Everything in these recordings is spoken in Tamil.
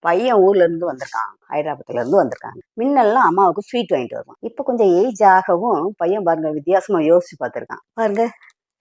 பையன் ஊர்ல இருந்து வந்திருக்கான், ஹைதராபாத்ல இருந்து வந்திருக்காங்க. முன்னெல்லாம் அம்மாவுக்கு ஸ்வீட் வாங்கிட்டு வருவான். இப்ப கொஞ்சம் ஏஜ் ஆகவும் பையன் பாருங்க வித்தியாசமா யோசிச்சு பார்த்திருக்கான். பாருங்க,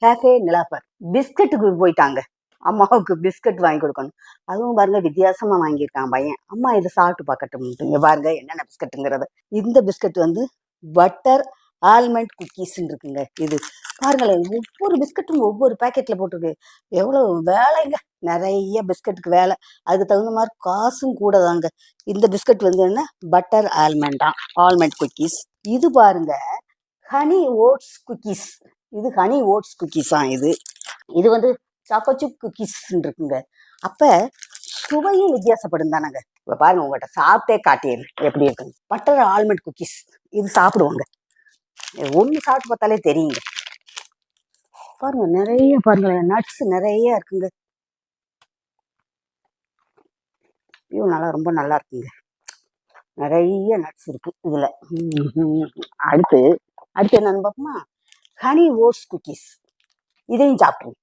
கேஃபே நிலாஃபர் பிஸ்கட்டுக்கு போயிட்டாங்க. அம்மாவுக்கு பிஸ்கட் வாங்கி கொடுக்கணும். அதுவும் பாருங்க வித்தியாசமா வாங்கியிருக்கான் பையன். அம்மா இதை சாப்பிட்டு பார்க்கட்டும். இங்க பாருங்க என்னென்ன பிஸ்கட்டுங்கிறது. இந்த பிஸ்கட் வந்து பட்டர் ஆல்மண்ட் குக்கீஸ்ன்னு இருக்குங்க. இது பாருங்களேன், ஒவ்வொரு பிஸ்கட்டும் ஒவ்வொரு பேக்கெட்ல போட்டிருக்கு. எவ்வளவு வேலைங்க, நிறைய பிஸ்கட்டுக்கு வேலை. அதுக்கு தகுந்த மாதிரி காசும் கூட தாங்க. இந்த பிஸ்கட் வந்து என்ன, பட்டர் ஆல்மண்ட் குக்கீஸ். இது பாருங்க ஹனி ஓட்ஸ் குக்கீஸ். இது ஹனி ஓட்ஸ் குக்கீஸா. இது வந்து சாக்கோ சிப் குக்கீஸ் இருக்குங்க. அப்ப சுவையும் வித்தியாசப்படும் தானங்க. இப்ப பாருங்க, உங்கள்கிட்ட சாப்பிட்டே காட்டியது எப்படி இருக்குங்க. பட்டர் ஆல்மண்ட் குக்கீஸ் இது சாப்பிடுவாங்க. ஒண்ணு சாப்பிட்டு பார்த்தாலே தெரியுங்க. பாருங்க நிறைய பாருங்களேன், நட்ஸ் நிறைய இருக்குங்க. ரொம்ப நல்லா இருக்குங்க. நிறைய நட்ஸ் இருக்கு இதுல. அடுத்து என்னன்னு பார்ப்போமா, ஹனி ஓட்ஸ் குக்கீஸ். இதையும் சாப்பிடுவோம்.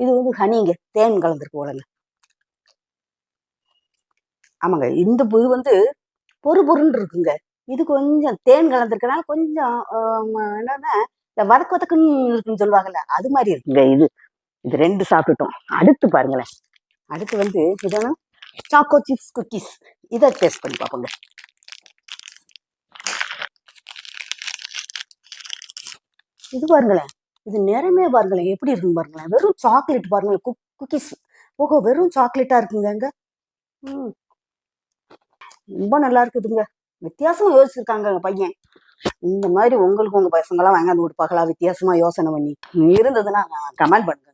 இது வந்து ஹனிங்க, தேன் கலந்துருக்கு போலங்க. ஆமாங்க, இந்த இது வந்து பொறுன்னு இருக்குங்க. இது கொஞ்சம் தேன் கலந்துருக்கனால கொஞ்சம் என்னன்னா இந்த வதக்குன்னு இருக்குன்னு சொல்லுவாங்கல்ல, அது மாதிரி இருக்குங்க. இது ரெண்டு சாப்பிட்டுட்டோம். அடுத்து பாருங்களேன், அடுத்து வந்து இதெல்லாம் சாக்கோ சிப்ஸ் குக்கீஸ். இதை டேஸ்ட் பண்ணி பார்ப்போங்க. இது பாருங்களேன், இது நிறமே பாருங்களேன் எப்படி இருக்குன்னு பாருங்களேன். வெறும் சாக்லேட் பாருங்களேன், குக்கீஸ். ஓஹோ, வெறும் சாக்லேட்டா இருக்குங்க. ரொம்ப நல்லா இருக்குதுங்க. வித்தியாசமா யோசிச்சிருக்காங்க பையன். இந்த மாதிரி உங்களுக்கு உங்க பசங்களாம் வாங்கி கொடுப்பாங்களா? வித்தியாசமா யோசனை பண்ணி இருந்ததுன்னா கமெண்ட் பண்ணுங்க.